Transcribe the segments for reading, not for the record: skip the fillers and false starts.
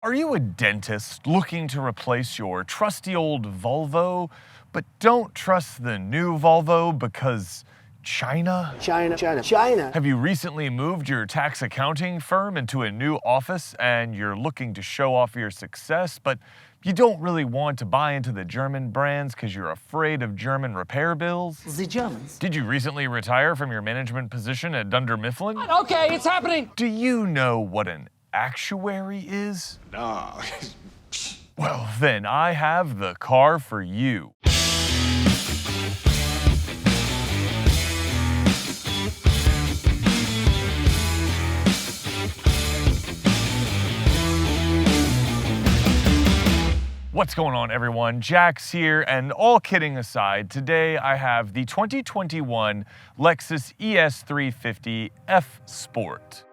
Are you a dentist looking to replace your trusty old Volvo, but don't trust the new Volvo because China? China. Have you recently moved your tax accounting firm into a new office and you're looking to show off your success, but you don't really want to buy into the German brands because you're afraid of German repair bills? The Germans. Did you recently retire from your management position at Dunder Mifflin? Okay, it's happening. Do you know what an actuary is? No. Well, then I have the car for you. What's going on, everyone? Jax here, and all kidding aside, today I have the 2021 Lexus ES350 F Sport.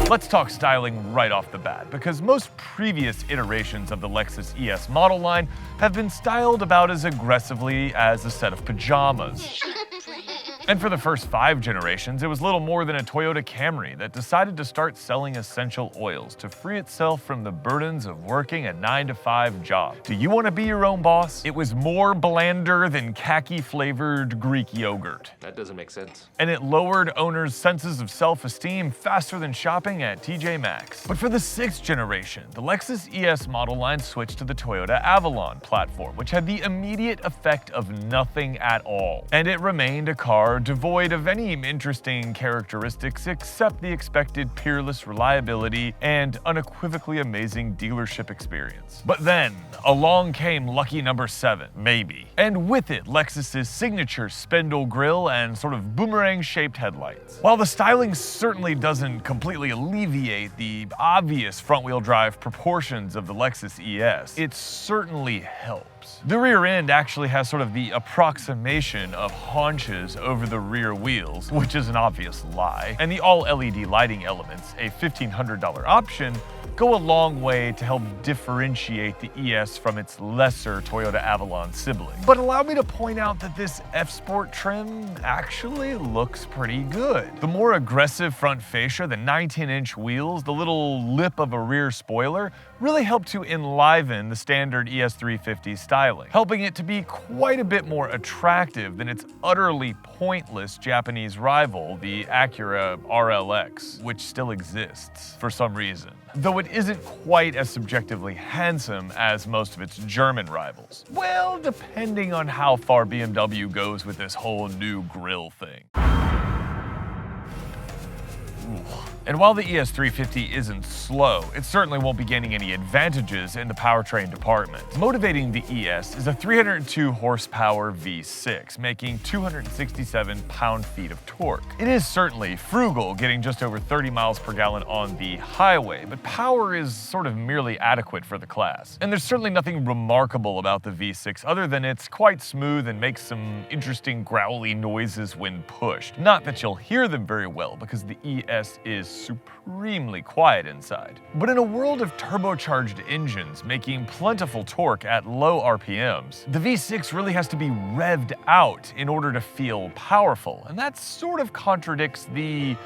Let's talk styling right off the bat, because most previous iterations of the Lexus ES model line have been styled about as aggressively as a set of pajamas. And for the first 5 generations, it was little more than a Toyota Camry that decided to start selling essential oils to free itself from the burdens of working a 9-to-5 job. Do you want to be your own boss? It was more blander than khaki-flavored Greek yogurt. That doesn't make sense. And it lowered owners' senses of self-esteem faster than shopping at TJ Maxx. But for the 6th generation, the Lexus ES model line switched to the Toyota Avalon platform, which had the immediate effect of nothing at all. And it remained a car devoid of any interesting characteristics except the expected peerless reliability and unequivocally amazing dealership experience. But then, along came lucky number 7, maybe. And with it, Lexus's signature spindle grille and sort of boomerang-shaped headlights. While the styling certainly doesn't completely alleviate the obvious front-wheel drive proportions of the Lexus ES, it certainly helps. The rear end actually has sort of the approximation of haunches over the rear wheels, which is an obvious lie, and the all-LED lighting elements, a $1,500 option, go a long way to help differentiate the ES from its lesser Toyota Avalon sibling. But allow me to point out that this F-Sport trim actually looks pretty good. The more aggressive front fascia, the 19-inch wheels, the little lip of a rear spoiler, really help to enliven the standard ES350 styling, helping it to be quite a bit more attractive than its utterly pointless Japanese rival, the Acura RLX, which still exists for some reason, though it isn't quite as subjectively handsome as most of its German rivals. Well, depending on how far BMW goes with this whole new grille thing. And while the ES350 isn't slow, it certainly won't be gaining any advantages in the powertrain department. Motivating the ES is a 302 horsepower V6, making 267 pound-feet of torque. It is certainly frugal, getting just over 30 miles per gallon on the highway, but power is sort of merely adequate for the class. And there's certainly nothing remarkable about the V6 other than it's quite smooth and makes some interesting growly noises when pushed. Not that you'll hear them very well, because the ES is supremely quiet inside. But in a world of turbocharged engines making plentiful torque at low RPMs, the V6 really has to be revved out in order to feel powerful, and that sort of contradicts the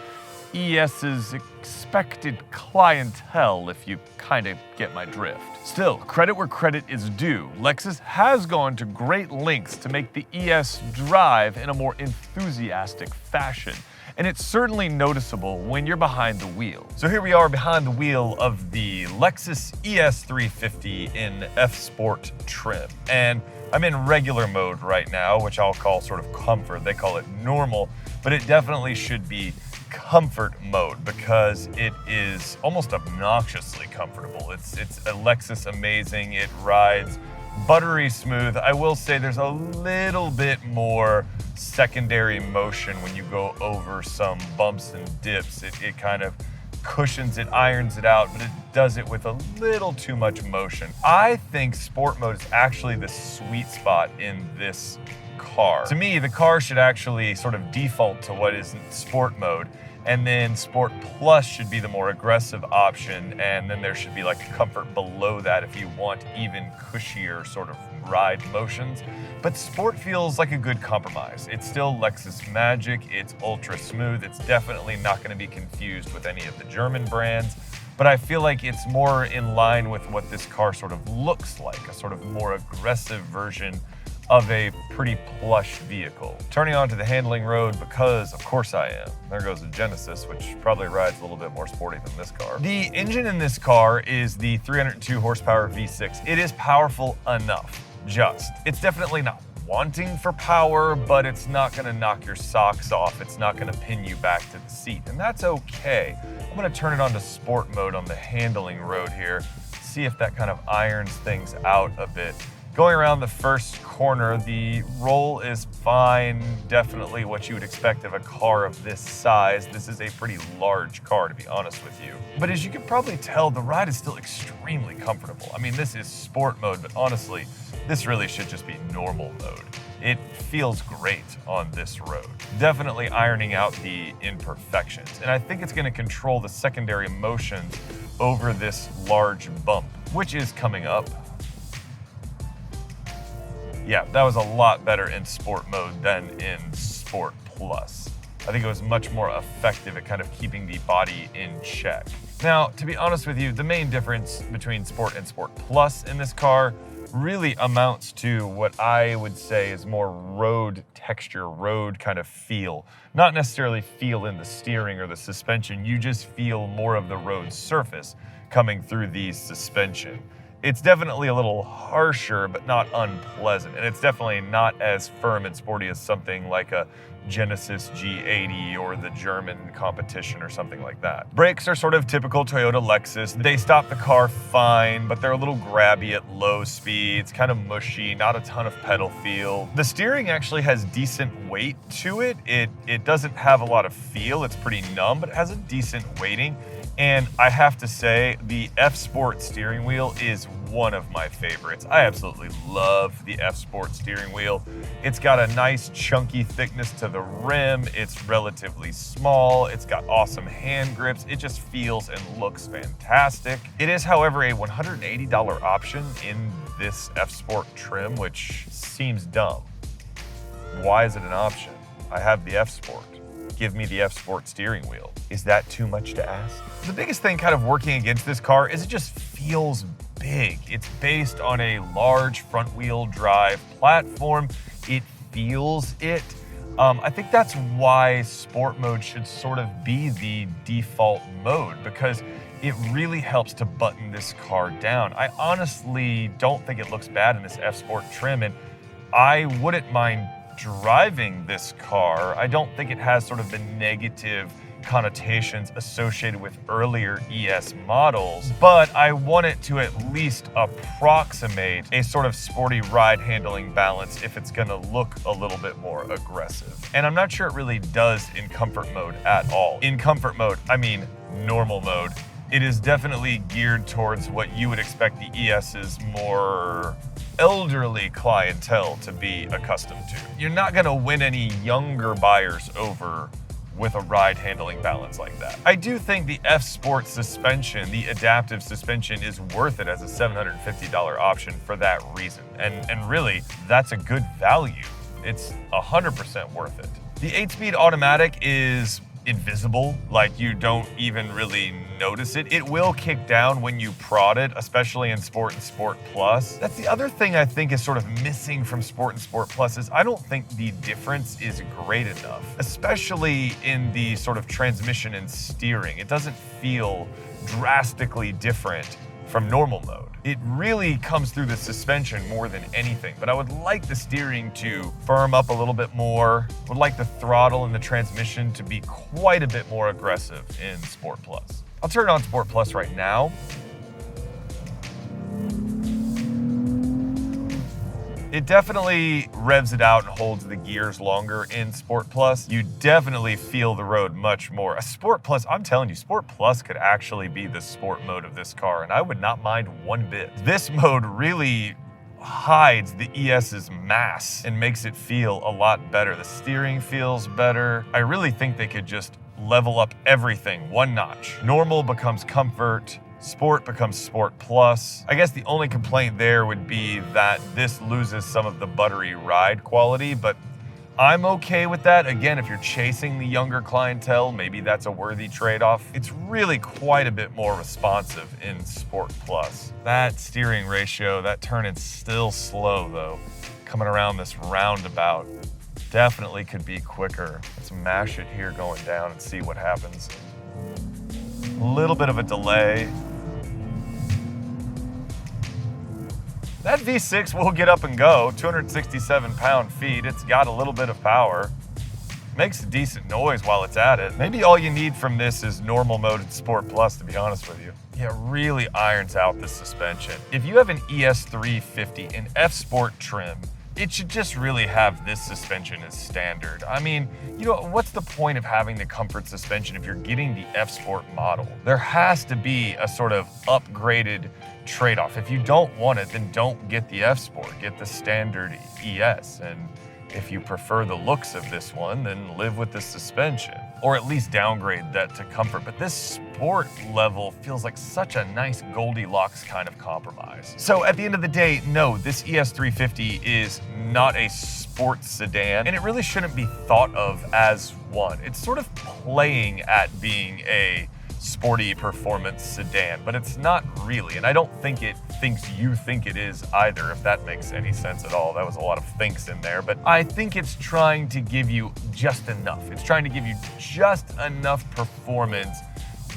ES's expected clientele, if you kind of get my drift. Still, credit where credit is due. Lexus has gone to great lengths to make the ES drive in a more enthusiastic fashion. And it's certainly noticeable when you're behind the wheel. So here we are behind the wheel of the Lexus ES350 in F-Sport trim. And I'm in regular mode right now, which I'll call sort of comfort. They call it normal, but it definitely should be comfort mode because it is almost obnoxiously comfortable. It's a Lexus amazing. It rides buttery smooth. I will say there's a little bit more secondary motion when you go over some bumps and dips. It kind of cushions it, irons it out, but it does it with a little too much motion. I think sport mode is actually the sweet spot in this car. To me, the car should actually sort of default to what is sport mode, and then Sport Plus should be the more aggressive option, and then there should be like a comfort below that if you want even cushier sort of ride motions. But Sport feels like a good compromise. It's still Lexus magic, it's ultra smooth, it's definitely not going to be confused with any of the German brands, but I feel like it's more in line with what this car sort of looks like, a sort of more aggressive version of a pretty plush vehicle. Turning onto the handling road because of course I am. There goes the Genesis, which probably rides a little bit more sporty than this car. The engine in this car is the 302 horsepower V6. It is powerful enough, it's definitely not wanting for power, but it's not gonna knock your socks off. It's not gonna pin you back to the seat, and that's okay. I'm gonna turn it on to sport mode on the handling road here, see if that kind of irons things out a bit. Going around the first corner, the roll is fine, definitely what you would expect of a car of this size. This is a pretty large car, to be honest with you. But as you can probably tell, the ride is still extremely comfortable. I mean, this is sport mode, but honestly, this really should just be normal mode. It feels great on this road. Definitely ironing out the imperfections. And I think it's gonna control the secondary motions over this large bump, which is coming up. Yeah, that was a lot better in sport mode than in Sport Plus. I think it was much more effective at kind of keeping the body in check. Now, to be honest with you, the main difference between Sport and Sport Plus in this car really amounts to what I would say is more road texture, road kind of feel. Not necessarily feel in the steering or the suspension, you just feel more of the road surface coming through the suspension. It's definitely a little harsher, but not unpleasant. And it's definitely not as firm and sporty as something like a Genesis G80 or the German competition or something like that. Brakes are sort of typical Toyota Lexus. They stop the car fine, but they're a little grabby at low speeds, kind of mushy, not a ton of pedal feel. The steering actually has decent weight to it. It doesn't have a lot of feel. It's pretty numb, but it has a decent weighting. And I have to say, the F-Sport steering wheel is one of my favorites. I absolutely love the F-Sport steering wheel. It's got a nice chunky thickness to the rim. It's relatively small. It's got awesome hand grips. It just feels and looks fantastic. It is, however, a $180 option in this F-Sport trim, which seems dumb. Why is it an option? I have the F-Sport. Give me the F-Sport steering wheel. Is that too much to ask? The biggest thing kind of working against this car is it just feels big. It's based on a large front wheel drive platform. It feels it. I think that's why sport mode should sort of be the default mode, because it really helps to button this car down. I honestly don't think it looks bad in this F-Sport trim, and I wouldn't mind driving this car. I don't think it has sort of the negative connotations associated with earlier ES models, but I want it to at least approximate a sort of sporty ride handling balance if it's gonna look a little bit more aggressive. And I'm not sure it really does in comfort mode at all. In comfort mode, I mean normal mode, it is definitely geared towards what you would expect the ES's more elderly clientele to be accustomed to. You're not gonna win any younger buyers over with a ride handling balance like that. I do think the F-Sport suspension, the adaptive suspension, is worth it as a $750 option for that reason. And really, that's a good value. It's 100% worth it. The 8-speed automatic is invisible, like you don't even really notice it. It will kick down when you prod it, especially in Sport and Sport Plus. That's the other thing I think is sort of missing from Sport and Sport Plus is I don't think the difference is great enough, especially in the sort of transmission and steering. It doesn't feel drastically different from normal mode. It really comes through the suspension more than anything, but I would like the steering to firm up a little bit more. Would like the throttle and the transmission to be quite a bit more aggressive in Sport Plus. I'll turn on Sport Plus right now. It definitely revs it out and holds the gears longer in Sport Plus. You definitely feel the road much more. A Sport Plus, I'm telling you, Sport Plus could actually be the sport mode of this car, and I would not mind one bit. This mode really hides the ES's mass and makes it feel a lot better. The steering feels better. I really think they could just level up everything one notch. Normal becomes comfort. Sport becomes Sport Plus. I guess the only complaint there would be that this loses some of the buttery ride quality, but I'm okay with that. Again, if you're chasing the younger clientele, maybe that's a worthy trade-off. It's really quite a bit more responsive in Sport Plus. That steering ratio, that turn is still slow though. Coming around this roundabout, definitely could be quicker. Let's mash it here going down and see what happens. A little bit of a delay. That V6 will get up and go, 267 pound-feet. It's got a little bit of power. Makes a decent noise while it's at it. Maybe all you need from this is normal mode and Sport Plus, to be honest with you. Yeah, it really irons out the suspension. If you have an ES350 in F-Sport trim, it should just really have this suspension as standard. I mean, you know, what's the point of having the comfort suspension if you're getting the F-Sport model? There has to be a sort of upgraded trade-off. If you don't want it, then don't get the F-Sport, get the standard ES. And if you prefer the looks of this one, then live with the suspension, or at least downgrade that to comfort. But this sport level feels like such a nice Goldilocks kind of compromise. So at the end of the day, no, this ES350 is not a sports sedan, and it really shouldn't be thought of as one. It's sort of playing at being a sporty performance sedan, but it's not really, and I don't think it thinks you think it is either, if that makes any sense at all. That was a lot of thinks in there, but I think it's trying to give you just enough. It's trying to give you just enough performance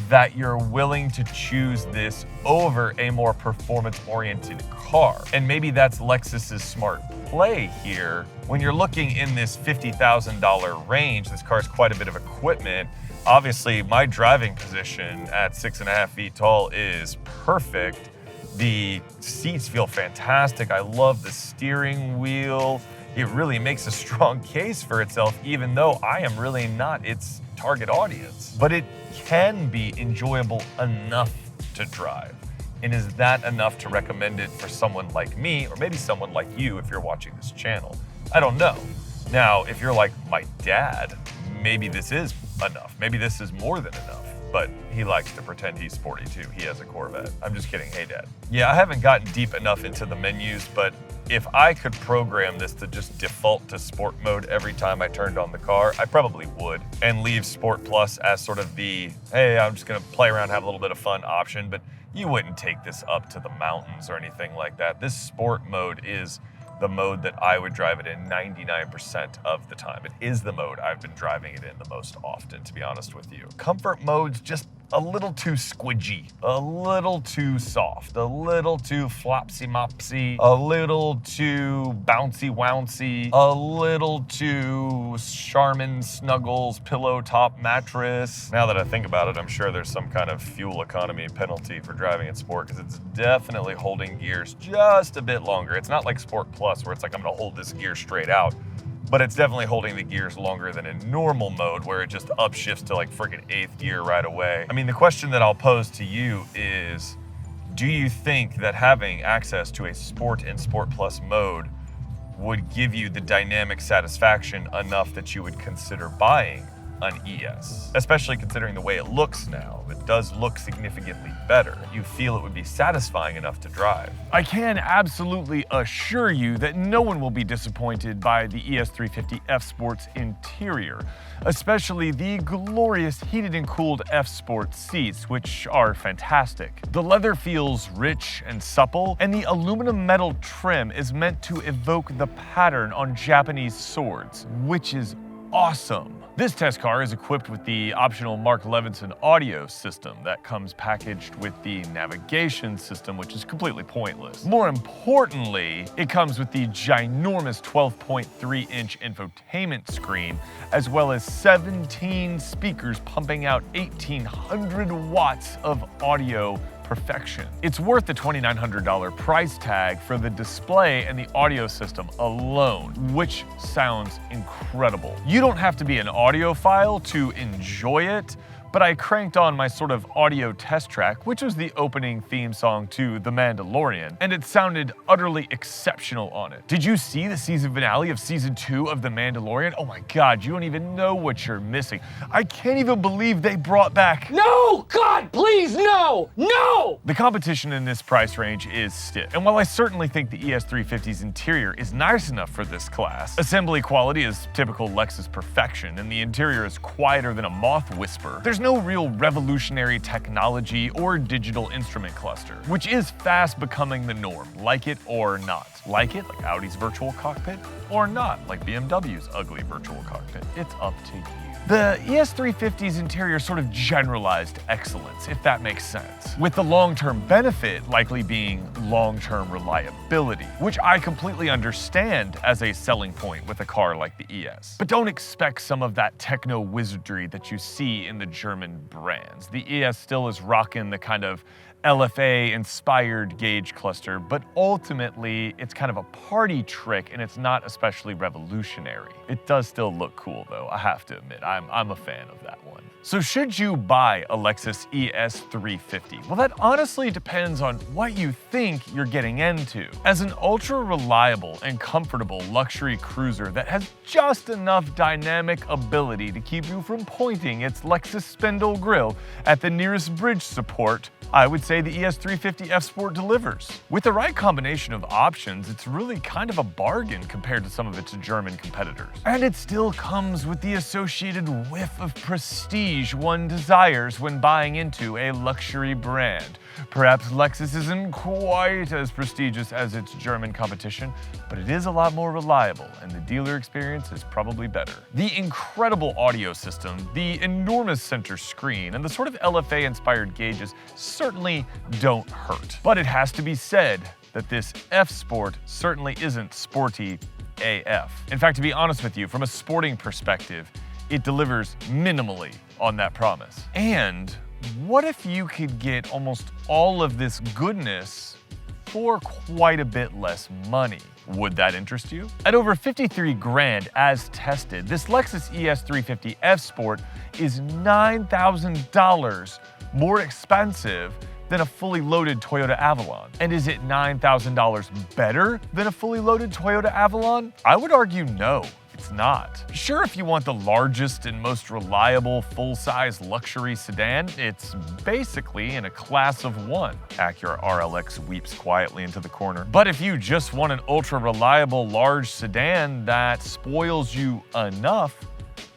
that you're willing to choose this over a more performance-oriented car. And maybe that's Lexus's smart play here. When you're looking in this $50,000 range, this car has quite a bit of equipment. Obviously, my driving position at 6.5 feet tall is perfect. The seats feel fantastic. I love the steering wheel. It really makes a strong case for itself, even though I am really not its target audience. But it can be enjoyable enough to drive. And is that enough to recommend it for someone like me, or maybe someone like you if you're watching this channel? I don't know. Now, if you're like my dad, maybe this is enough. Maybe this is more than enough. But he likes to pretend he's sporty too. He has a Corvette. I'm just kidding. Hey, Dad. Yeah, I haven't gotten deep enough into the menus, but if I could program this to just default to sport mode every time I turned on the car, I probably would, and leave Sport Plus as sort of the, hey, I'm just gonna play around, have a little bit of fun option, but you wouldn't take this up to the mountains or anything like that. This sport mode is the mode that I would drive it in 99% of the time. It is the mode I've been driving it in the most often, to be honest with you. Comfort mode's just a little too squidgy, a little too soft, a little too flopsy-mopsy, a little too bouncy-wouncy, a little too Charmin Snuggles pillow top mattress. Now that I think about it, I'm sure there's some kind of fuel economy penalty for driving in sport, because it's definitely holding gears just a bit longer. It's not like Sport Plus where it's like I'm gonna hold this gear straight out, but it's definitely holding the gears longer than in normal mode where it just upshifts to like freaking 8th gear right away. I mean, the question that I'll pose to you is, do you think that having access to a Sport and Sport Plus mode would give you the dynamic satisfaction enough that you would consider buying an ES, especially considering the way it looks now. It does look significantly better. You feel it would be satisfying enough to drive. I can absolutely assure you that no one will be disappointed by the ES350 F Sport's interior, especially the glorious heated and cooled F Sport seats, which are fantastic. The leather feels rich and supple, and the aluminum metal trim is meant to evoke the pattern on Japanese swords, which is awesome. This test car is equipped with the optional Mark Levinson audio system that comes packaged with the navigation system, which is completely pointless. More importantly, it comes with the ginormous 12.3-inch infotainment screen, as well as 17 speakers pumping out 1,800 watts of audio perfection. It's worth the $2,900 price tag for the display and the audio system alone, which sounds incredible. You don't have to be an audiophile to enjoy it, but I cranked on my sort of audio test track, which was the opening theme song to The Mandalorian, and it sounded utterly exceptional on it. Did you see the season finale of season 2 of The Mandalorian? Oh my God, you don't even know what you're missing. I can't even believe they brought back— No! God, please, no! No! The competition in this price range is stiff, and while I certainly think the ES350's interior is nice enough for this class, assembly quality is typical Lexus perfection, and the interior is quieter than a moth whisper. There's no real revolutionary technology or digital instrument cluster, which is fast becoming the norm, like it or not. Like it, like Audi's virtual cockpit, or not, like BMW's ugly virtual cockpit. It's up to you. The ES350's interior sort of generalized excellence, if that makes sense, with the long-term benefit likely being long-term reliability, which I completely understand as a selling point with a car like the ES. But don't expect some of that techno wizardry that you see in the German brands. The ES still is rocking the kind of LFA-inspired gauge cluster, but ultimately it's kind of a party trick and it's not especially revolutionary. It does still look cool though, I have to admit. I'm a fan of that one. So should you buy a Lexus ES350? Well, that honestly depends on what you think you're getting into. As an ultra-reliable and comfortable luxury cruiser that has just enough dynamic ability to keep you from pointing its Lexus spindle grille at the nearest bridge support, I would say the ES350 F Sport delivers. With the right combination of options, it's really kind of a bargain compared to some of its German competitors. And it still comes with the associated whiff of prestige one desires when buying into a luxury brand. Perhaps Lexus isn't quite as prestigious as its German competition, but it is a lot more reliable, and the dealer experience is probably better. The incredible audio system, the enormous center screen, and the sort of LFA-inspired gauges certainly don't hurt. But it has to be said that this F Sport certainly isn't sporty AF. In fact, to be honest with you, from a sporting perspective, it delivers minimally on that promise. And what if you could get almost all of this goodness for quite a bit less money? Would that interest you? At over 53 grand as tested, this Lexus ES350 F Sport is $9,000 more expensive than a fully loaded Toyota Avalon. And is it $9,000 better than a fully loaded Toyota Avalon? I would argue no. It's not. Sure, if you want the largest and most reliable full-size luxury sedan, it's basically in a class of one. Acura RLX weeps quietly into the corner. But if you just want an ultra-reliable large sedan that spoils you enough,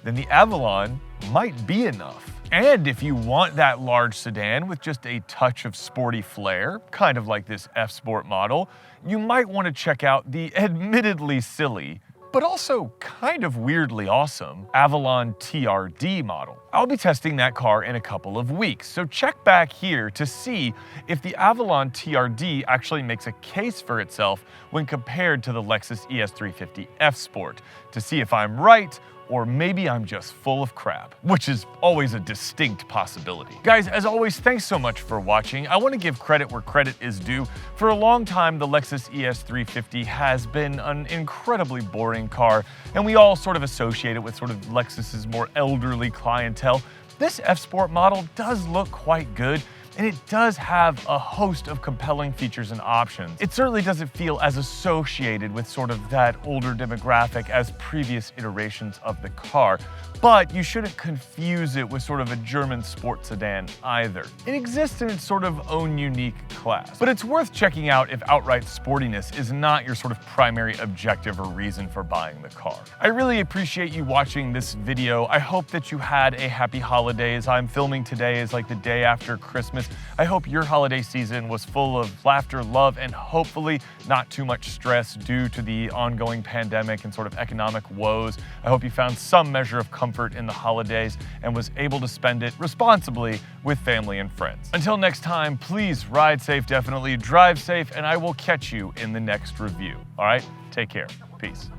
then the Avalon might be enough. And if you want that large sedan with just a touch of sporty flair, kind of like this F Sport model, you might want to check out the admittedly silly, but also kind of weirdly awesome Avalon TRD model. I'll be testing that car in a couple of weeks, so check back here to see if the Avalon TRD actually makes a case for itself when compared to the Lexus ES350 F Sport, to see if I'm right, or maybe I'm just full of crap, which is always a distinct possibility. Guys, as always, thanks so much for watching. I want to give credit where credit is due. For a long time, the Lexus ES350 has been an incredibly boring car, and we all sort of associate it with sort of Lexus's more elderly clientele. This F Sport model does look quite good. And it does have a host of compelling features and options. It certainly doesn't feel as associated with sort of that older demographic as previous iterations of the car, but you shouldn't confuse it with sort of a German sports sedan either. It exists in its sort of own unique class, but it's worth checking out if outright sportiness is not your sort of primary objective or reason for buying the car. I really appreciate you watching this video. I hope that you had a happy holidays. I'm filming today is like the day after Christmas. I hope your holiday season was full of laughter, love, and hopefully not too much stress due to the ongoing pandemic and sort of economic woes. I hope you found some measure of comfort in the holidays and was able to spend it responsibly with family and friends. Until next time, please ride safe, definitely drive safe, and I will catch you in the next review. All right, take care. Peace.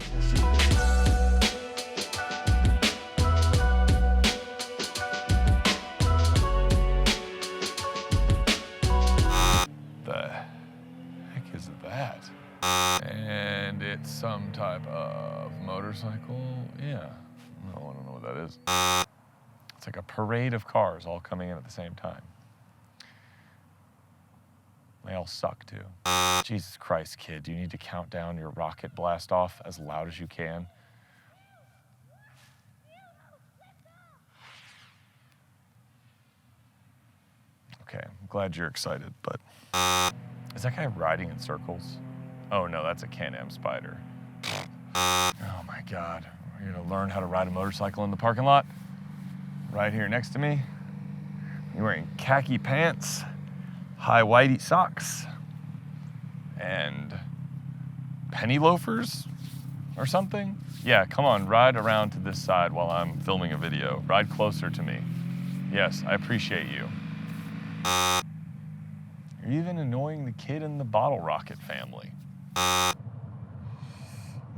And it's some type of motorcycle. Yeah, I don't know what that is. It's like a parade of cars all coming in at the same time. They all suck too. Jesus Christ, kid, do you need to count down your rocket blast off as loud as you can? Okay, I'm glad you're excited, but is that guy riding in circles? Oh no, that's a Can-Am Spider. Oh my God, we're gonna learn how to ride a motorcycle in the parking lot. Right here next to me. You're wearing khaki pants, high whitey socks, and penny loafers or something? Yeah, come on, ride around to this side while I'm filming a video. Ride closer to me. Yes, I appreciate you. You're even annoying the kid in the bottle rocket family.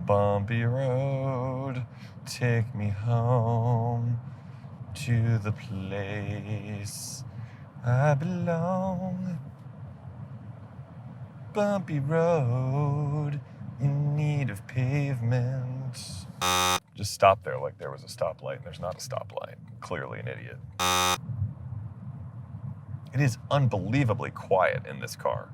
Bumpy road, take me home to the place I belong. Bumpy road in need of pavement. Just stop there like there was a stoplight and there's not a stoplight. Clearly an idiot. It is unbelievably quiet in this car.